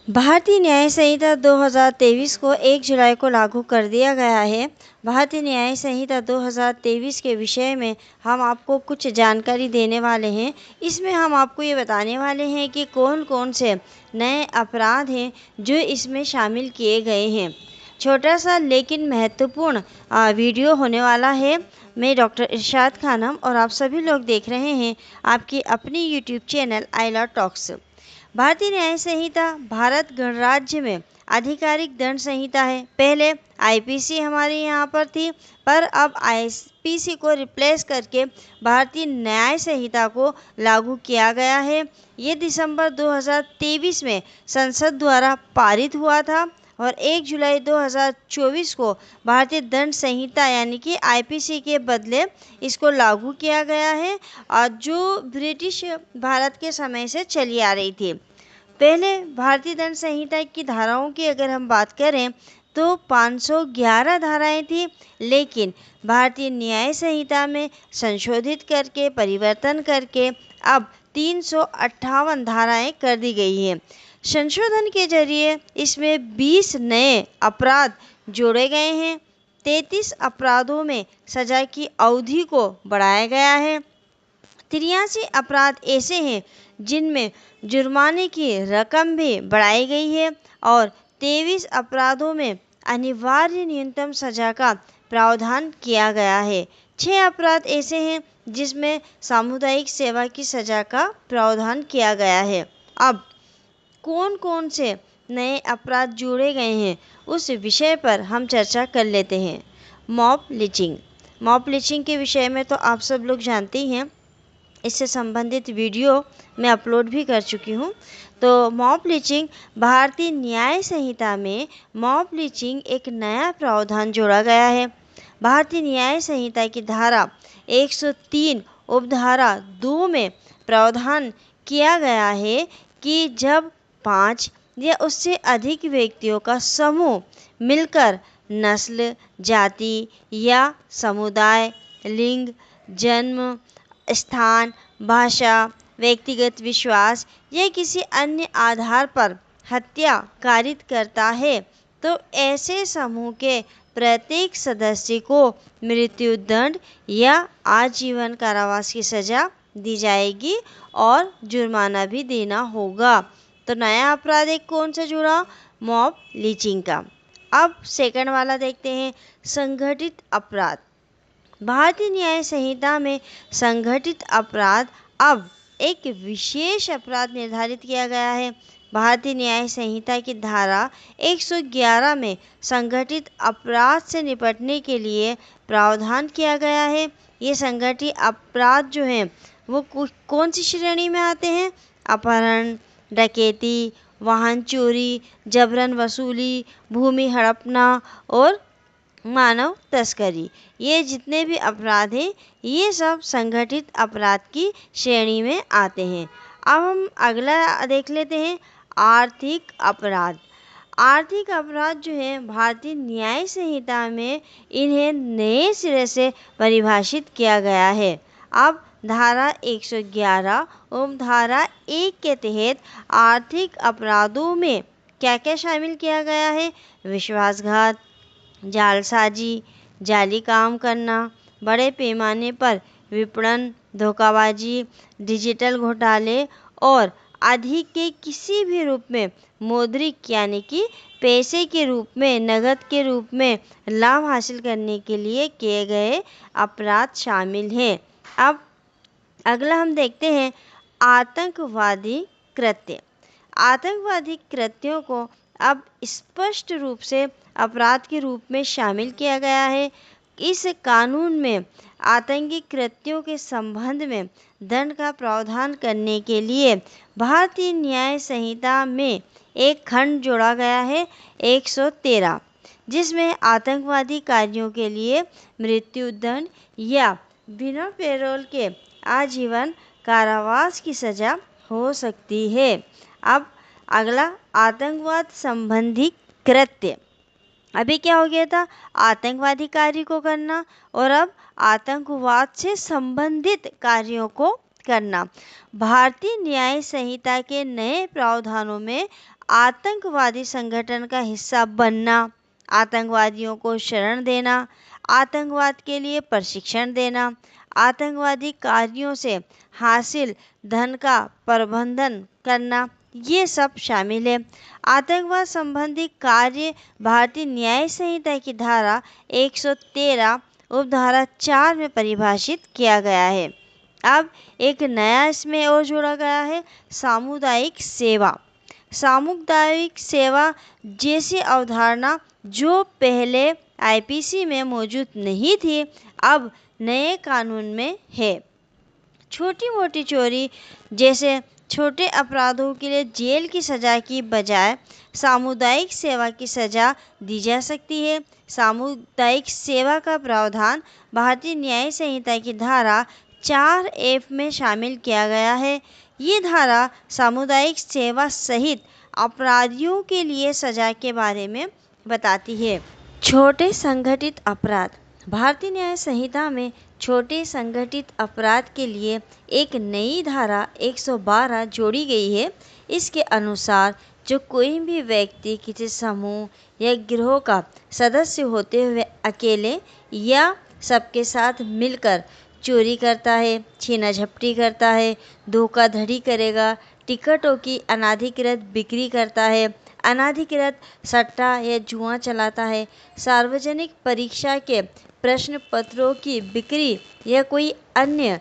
भारतीय न्याय संहिता 2023 को 1 जुलाई को लागू कर दिया गया है। भारतीय न्याय संहिता 2023 के विषय में हम आपको कुछ जानकारी देने वाले हैं। इसमें हम आपको ये बताने वाले हैं कि कौन कौन से नए अपराध हैं जो इसमें शामिल किए गए हैं। छोटा सा लेकिन महत्वपूर्ण वीडियो होने वाला है। मैं डॉक्टर इरशाद खानम और आप सभी लोग देख रहे हैं आपकी अपनी YouTube channel I love talks. भारतीय न्याय संहिता भारत गणराज्य में आधिकारिक दंड संहिता है। पहले आईपीसी हमारे यहाँ पर थी, पर अब आईपीसी को रिप्लेस करके भारतीय न्याय संहिता को लागू किया गया है। ये दिसंबर 2023 में संसद द्वारा पारित हुआ था और 1 जुलाई 2024 को भारतीय दंड संहिता यानी कि आईपीसी के बदले इसको लागू किया गया है, और जो ब्रिटिश भारत के समय से चली आ रही थी। पहले भारतीय दंड संहिता की धाराओं की अगर हम बात करें तो 511 धाराएं थी, लेकिन भारतीय न्याय संहिता में संशोधित करके परिवर्तन करके अब 358 धाराएं कर दी गई हैं। संशोधन के जरिए इसमें 20 नए अपराध जोड़े गए हैं। 33 अपराधों में सजा की अवधि को बढ़ाया गया है। 83 अपराध ऐसे हैं जिनमें जुर्माने की रकम भी बढ़ाई गई है और 23 अपराधों में अनिवार्य न्यूनतम सजा का प्रावधान किया गया है। 6 अपराध ऐसे हैं जिसमें सामुदायिक सेवा की सजा का प्रावधान किया गया है। अब कौन कौन से नए अपराध जोड़े गए हैं उस विषय पर हम चर्चा कर लेते हैं। Mob lynching. मॉब लिंचिंग के विषय में तो आप सब लोग जानते ही हैं, इससे संबंधित वीडियो मैं अपलोड भी कर चुकी हूँ। तो मॉब लिंचिंग भारतीय न्याय संहिता में मॉब लिंचिंग एक नया प्रावधान जोड़ा गया है। भारतीय न्याय संहिता की धारा 103 उपधारा 2 में प्रावधान किया गया है कि जब 5 या उससे अधिक व्यक्तियों का समूह मिलकर नस्ल, जाति या समुदाय, लिंग, जन्म स्थान, भाषा, व्यक्तिगत विश्वास या किसी अन्य आधार पर हत्या कारित करता है तो ऐसे समूह के प्रत्येक सदस्य को मृत्युदंड या आजीवन कारावास की सजा दी जाएगी और जुर्माना भी देना होगा। तो नया अपराध एक कौन सा जुड़ा? मॉब लिंचिंग का। अब सेकंड वाला देखते हैं, संगठित अपराध। भारतीय न्याय संहिता में संगठित अपराध अब एक विशेष अपराध निर्धारित किया गया है। भारतीय न्याय संहिता की धारा 111 में संगठित अपराध से निपटने के लिए प्रावधान किया गया है। ये संगठित अपराध जो हैं वो कौन सी श्रेणी में आते हैं? अपहरण, डकैती, वाहन चोरी, जबरन वसूली, भूमि हड़पना और मानव तस्करी। ये जितने भी अपराध हैं ये सब संगठित अपराध की श्रेणी में आते हैं। अब हम अगला देख लेते हैं, आर्थिक अपराध। आर्थिक अपराध जो है भारतीय न्याय संहिता में इन्हें नए सिरे से परिभाषित किया गया है। अब धारा 111 उपधारा 1 के तहत आर्थिक अपराधों में क्या क्या शामिल किया गया है? विश्वासघात, जालसाजी, जाली काम करना, बड़े पैमाने पर विपणन, धोखाबाजी, डिजिटल घोटाले और आदि के किसी भी रूप में मौद्रिक यानी कि पैसे के रूप में, नगद के रूप में लाभ हासिल करने के लिए किए गए अपराध शामिल हैं। अब अगला हम देखते हैं, आतंकवादी कृत्य। आतंकवादी कृत्यों को अब स्पष्ट रूप से अपराध के रूप में शामिल किया गया है। इस कानून में आतंकी कृत्यों के संबंध में दंड का प्रावधान करने के लिए भारतीय न्याय संहिता में एक खंड जोड़ा गया है 113, जिसमें आतंकवादी कार्यों के लिए मृत्युदंड या बिना पैरोल के आजीवन कारावास की सजा हो सकती है। अब अगला, आतंकवाद संबंधी कृत्य। अभी क्या हो गया था? आतंकवादी कार्य को करना, और अब आतंकवाद से संबंधित कार्यों को करना। भारतीय न्याय संहिता के नए प्रावधानों में आतंकवादी संगठन का हिस्सा बनना, आतंकवादियों को शरण देना, आतंकवाद के लिए प्रशिक्षण देना, आतंकवादी कार्यों से हासिल धन का प्रबंधन करना, ये सब शामिल है। आतंकवाद संबंधी कार्य भारतीय न्याय संहिता की धारा 113 उपधारा 4 में परिभाषित किया गया है। अब एक नया इसमें और जोड़ा गया है, सामुदायिक सेवा। सामुदायिक सेवा जैसी अवधारणा जो पहले आईपीसी में मौजूद नहीं थी, अब नए कानून में है। छोटी मोटी चोरी जैसे छोटे अपराधों के लिए जेल की सज़ा की बजाय सामुदायिक सेवा की सज़ा दी जा सकती है। सामुदायिक सेवा का प्रावधान भारतीय न्याय संहिता की धारा 4F में शामिल किया गया है। ये धारा सामुदायिक सेवा सहित अपराधियों के लिए सज़ा के बारे में बताती है। छोटे संगठित अपराध। भारतीय न्याय संहिता में छोटे संगठित अपराध के लिए एक नई धारा 112 जोड़ी गई है। इसके अनुसार जो कोई भी व्यक्ति किसी समूह या गिरोह का सदस्य होते हुए अकेले या सबके साथ मिलकर चोरी करता है, छीना झपटी करता है, धोखाधड़ी करेगा, टिकटों की अनाधिकृत बिक्री करता है, अनाधिकृत सट्टा या जुआ चलाता है, सार्वजनिक परीक्षा के प्रश्न पत्रों की बिक्री या कोई अन्य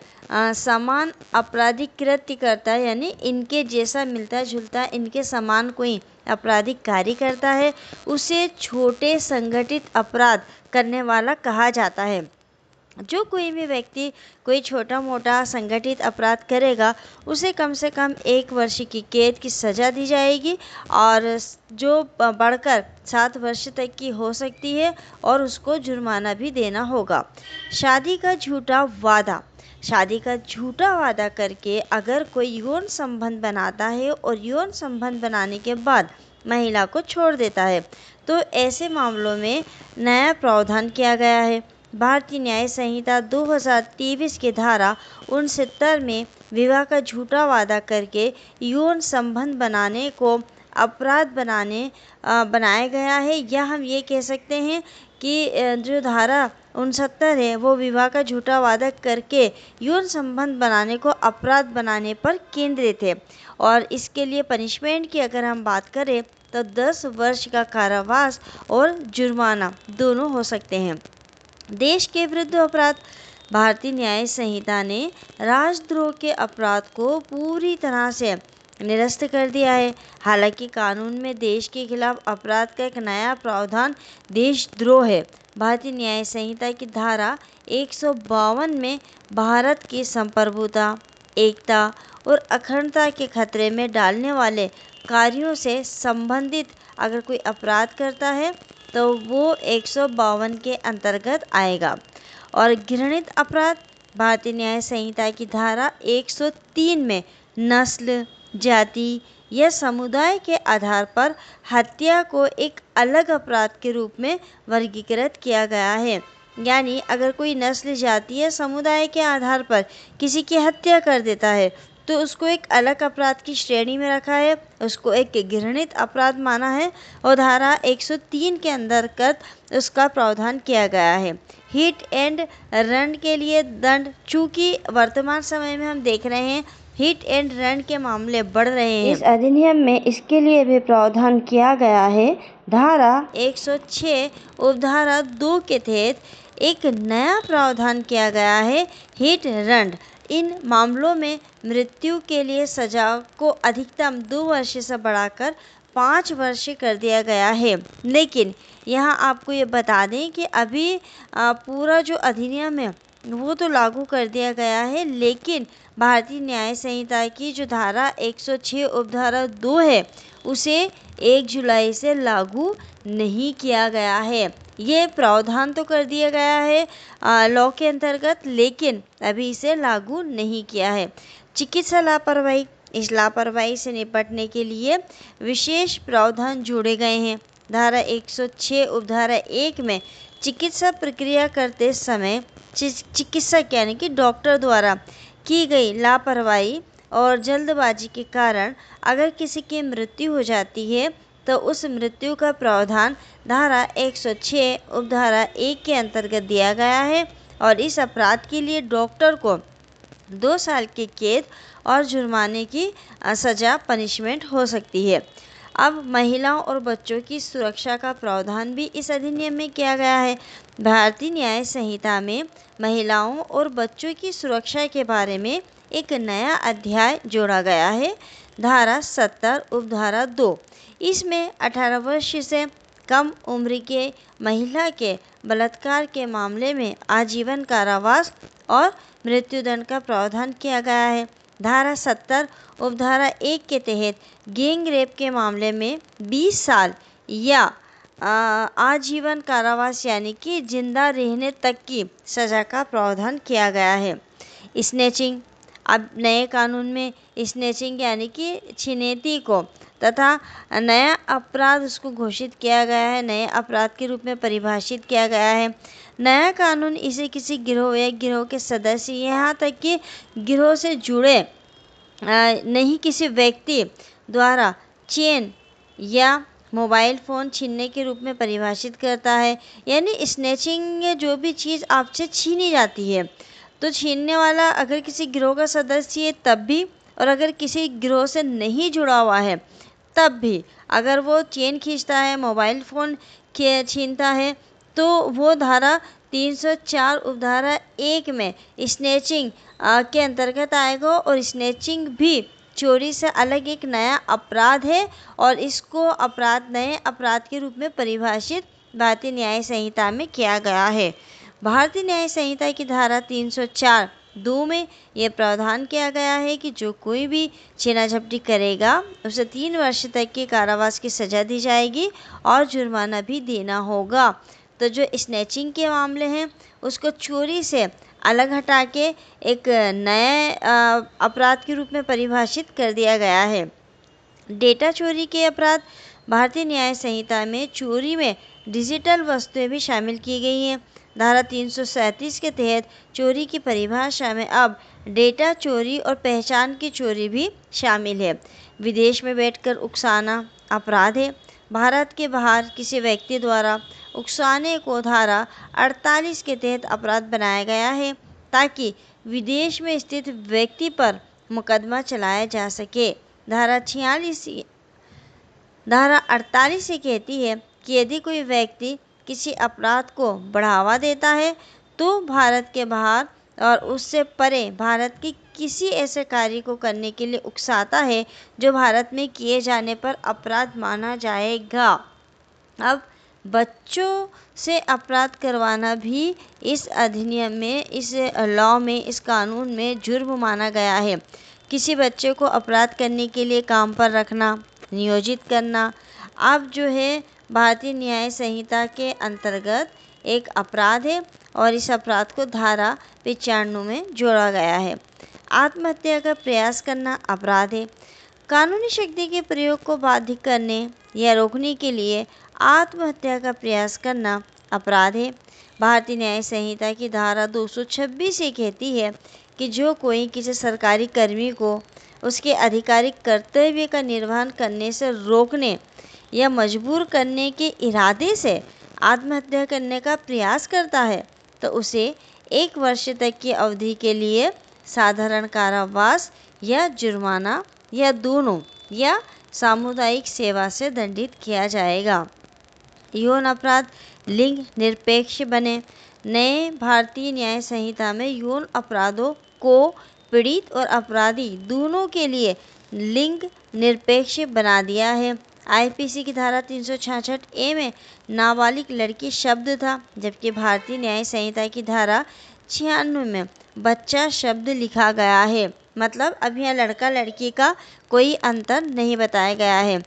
समान आपराधिक कृत्य करता है, यानी इनके जैसा मिलता जुलता इनके समान कोई आपराधिक कार्य करता है, उसे छोटे संगठित अपराध करने वाला कहा जाता है। जो कोई भी व्यक्ति कोई छोटा मोटा संगठित अपराध करेगा उसे कम से कम 1 वर्ष की कैद की सज़ा दी जाएगी और जो बढ़कर 7 वर्ष तक की हो सकती है और उसको जुर्माना भी देना होगा। शादी का झूठा वादा। शादी का झूठा वादा करके अगर कोई यौन संबंध बनाता है और यौन संबंध बनाने के बाद महिला को छोड़ देता है तो ऐसे मामलों में नया प्रावधान किया गया है। भारतीय न्याय संहिता 2023 की धारा 69 में विवाह का झूठा वादा करके यौन संबंध बनाने को अपराध बनाया गया है, या हम ये कह सकते हैं कि जो धारा 69 है वो विवाह का झूठा वादा करके यौन संबंध बनाने को अपराध बनाने पर केंद्रित है। और इसके लिए पनिशमेंट की अगर हम बात करें तो 10 वर्ष का कारावास और जुर्माना दोनों हो सकते हैं। देश के विरुद्ध अपराध। भारतीय न्याय संहिता ने राष्ट्रद्रोह के अपराध को पूरी तरह से निरस्त कर दिया है। हालांकि कानून में देश के खिलाफ अपराध का एक नया प्रावधान देशद्रोह है। भारतीय न्याय संहिता की धारा 152 में भारत की संप्रभुता, एकता और अखंडता के खतरे में डालने वाले कार्यों से संबंधित अगर कोई अपराध करता है तो वो 152 के अंतर्गत आएगा। और घृणित अपराध। भारतीय न्याय संहिता की धारा 103 में नस्ल, जाति या समुदाय के आधार पर हत्या को एक अलग अपराध के रूप में वर्गीकृत किया गया है। यानी अगर कोई नस्ल, जाति या समुदाय के आधार पर किसी की हत्या कर देता है तो उसको एक अलग अपराध की श्रेणी में रखा है, उसको एक घृणित अपराध माना है और धारा 103 के अंतर्गत उसका प्रावधान किया गया है। हिट एंड रन के लिए दंड। चूंकि वर्तमान समय में हम देख रहे हैं हिट एंड रन के मामले बढ़ रहे हैं, इस अधिनियम में इसके लिए भी प्रावधान किया गया है। धारा 106 उपधारा 2 के तहत एक नया प्रावधान किया गया है, हिट रन। इन मामलों में मृत्यु के लिए सजा को अधिकतम 2 वर्ष से बढ़ाकर 5 वर्ष कर दिया गया है। लेकिन यहाँ आपको ये बता दें कि अभी पूरा जो अधिनियम है वो तो लागू कर दिया गया है, लेकिन भारतीय न्याय संहिता की जो धारा 106 उपधारा 2 है उसे 1 जुलाई से लागू नहीं किया गया है। ये प्रावधान तो कर दिया गया है लॉ के अंतर्गत, लेकिन अभी इसे लागू नहीं किया है। चिकित्सा लापरवाही। इस लापरवाही से निपटने के लिए विशेष प्रावधान जोड़े गए हैं। धारा 106 उपधारा 1 में चिकित्सा प्रक्रिया करते समय चिकित्सक यानी कि डॉक्टर द्वारा की गई लापरवाही और जल्दबाजी के कारण अगर किसी की मृत्यु हो जाती है तो उस मृत्यु का प्रावधान धारा 106 उपधारा 1 के अंतर्गत दिया गया है और इस अपराध के लिए डॉक्टर को 2 साल की कैद और जुर्माने की सज़ा पनिशमेंट हो सकती है। अब महिलाओं और बच्चों की सुरक्षा का प्रावधान भी इस अधिनियम में किया गया है। भारतीय न्याय संहिता में महिलाओं और बच्चों की सुरक्षा के बारे में एक नया अध्याय जोड़ा गया है, धारा 70 उपधारा 2। इसमें 18 वर्ष से कम उम्र के महिला के बलात्कार के मामले में आजीवन कारावास और मृत्युदंड का प्रावधान किया गया है। धारा 70 उपधारा 1 के तहत गैंग रेप के मामले में 20 साल या आजीवन कारावास यानी कि जिंदा रहने तक की सज़ा का प्रावधान किया गया है। स्नैचिंग, अब नए कानून में स्नैचिंग यानी कि छिनैती को तथा नया अपराध उसको घोषित किया गया है, नए अपराध के रूप में परिभाषित किया गया है। नया कानून इसे किसी गिरोह या गिरोह के सदस्य यहाँ तक कि गिरोह से जुड़े नहीं किसी व्यक्ति द्वारा चेन या मोबाइल फ़ोन छीनने के रूप में परिभाषित करता है। यानी स्नैचिंग जो भी चीज़ आपसे छीनी जाती है तो छीनने वाला अगर किसी गिरोह का सदस्य है तब भी, और अगर किसी गिरोह से नहीं जुड़ा हुआ है तब भी, अगर वो चेन खींचता है, मोबाइल फ़ोन छीनता है तो वो धारा 304 उपधारा 1 में स्नैचिंग के अंतर्गत आएगा। और स्नैचिंग भी चोरी से अलग एक नया अपराध है और इसको नए अपराध के रूप में परिभाषित भारतीय न्याय संहिता में किया गया है। भारतीय न्याय संहिता की धारा 304(2) में यह प्रावधान किया गया है कि जो कोई भी छीना झपटी करेगा उसे 3 वर्ष तक के कारावास की सज़ा दी जाएगी और जुर्माना भी देना होगा। तो जो स्नैचिंग के मामले हैं उसको चोरी से अलग हटा के एक नए अपराध के रूप में परिभाषित कर दिया गया है। डेटा चोरी के अपराध भारतीय न्याय संहिता में चोरी में डिजिटल वस्तुएं भी शामिल की गई हैं। धारा 337 के तहत चोरी की परिभाषा में अब डेटा चोरी और पहचान की चोरी भी शामिल है। विदेश में बैठकर उकसाना अपराध है। भारत के बाहर किसी व्यक्ति द्वारा उकसाने को धारा 48 के तहत अपराध बनाया गया है ताकि विदेश में स्थित व्यक्ति पर मुकदमा चलाया जा सके। धारा 48 से कहती है कि यदि कोई व्यक्ति किसी अपराध को बढ़ावा देता है तो भारत के बाहर और उससे परे भारत के किसी ऐसे कार्य को करने के लिए उकसाता है जो भारत में किए जाने पर अपराध माना जाएगा। अब बच्चों से अपराध करवाना भी इस अधिनियम में, इस लॉ में, इस कानून में जुर्म माना गया है। किसी बच्चे को अपराध करने के लिए काम पर रखना, नियोजित करना अब जो है भारतीय न्याय संहिता के अंतर्गत एक अपराध है और इस अपराध को धारा 95 में जोड़ा गया है। आत्महत्या का प्रयास करना अपराध है। कानूनी शक्ति के प्रयोग को बाधित करने या रोकने के लिए आत्महत्या का प्रयास करना अपराध है। भारतीय न्याय संहिता की धारा 226 ये कहती है कि जो कोई किसी सरकारी कर्मी को उसके आधिकारिक कर्तव्य का निर्वहन करने से रोकने या मजबूर करने के इरादे से आत्महत्या करने का प्रयास करता है तो उसे 1 वर्ष तक की अवधि के लिए साधारण कारावास या जुर्माना या दोनों या सामुदायिक सेवा से दंडित किया जाएगा। यौन अपराध लिंग निरपेक्ष बने। नए भारतीय न्याय संहिता में यौन अपराधों को पीड़ित और अपराधी दोनों के लिए लिंग निरपेक्ष बना दिया है। आईपीसी की धारा 366 में नाबालिग लड़की शब्द था, जबकि भारतीय न्याय संहिता की धारा 96 में बच्चा शब्द लिखा गया है। मतलब अब यहाँ लड़का लड़की का कोई अंतर नहीं बताया गया है।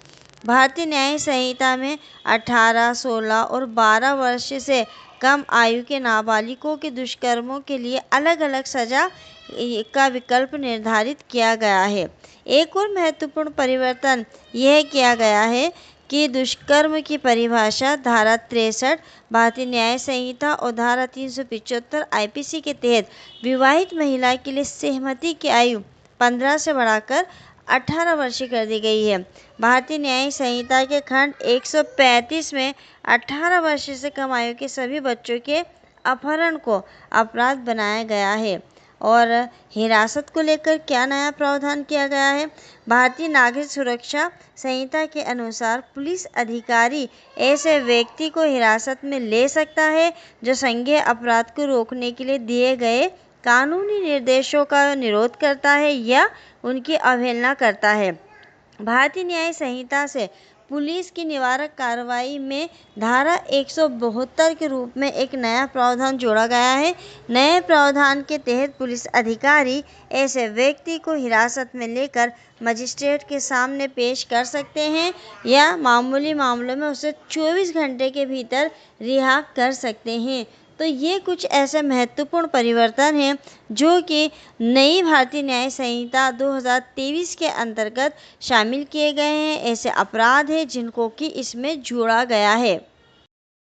भारतीय न्याय संहिता में 18, 16 और 12 वर्ष से कम आयु के नाबालिगों के दुष्कर्मों के लिए अलग अलग सजा का विकल्प निर्धारित किया गया है। एक और महत्वपूर्ण परिवर्तन यह किया गया है कि दुष्कर्म की परिभाषा धारा 63 भारतीय न्याय संहिता और धारा 375 आईपीसी के तहत विवाहित महिला के लिए सहमति की आयु 15 से बढ़ाकर 18 वर्ष कर दी गई है। भारतीय न्याय संहिता के खंड 135 में 18 वर्ष से कम आयु के सभी बच्चों के अपहरण को अपराध बनाया गया है। और हिरासत को लेकर क्या नया प्रावधान किया गया है? भारतीय नागरिक सुरक्षा संहिता के अनुसार पुलिस अधिकारी ऐसे व्यक्ति को हिरासत में ले सकता है जो संज्ञेय अपराध को रोकने के लिए दिए गए कानूनी निर्देशों का विरोध करता है या उनकी अवहेलना करता है। भारतीय न्याय संहिता से पुलिस की निवारक कार्रवाई में धारा 172 के रूप में एक नया प्रावधान जोड़ा गया है। नए प्रावधान के तहत पुलिस अधिकारी ऐसे व्यक्ति को हिरासत में लेकर मजिस्ट्रेट के सामने पेश कर सकते हैं या मामूली मामलों में उसे 24 घंटे के भीतर रिहा कर सकते हैं। तो ये कुछ ऐसे महत्वपूर्ण परिवर्तन हैं जो कि नई भारतीय न्याय संहिता 2023 के अंतर्गत शामिल किए गए हैं। ऐसे अपराध हैं जिनको कि इसमें जोड़ा गया है।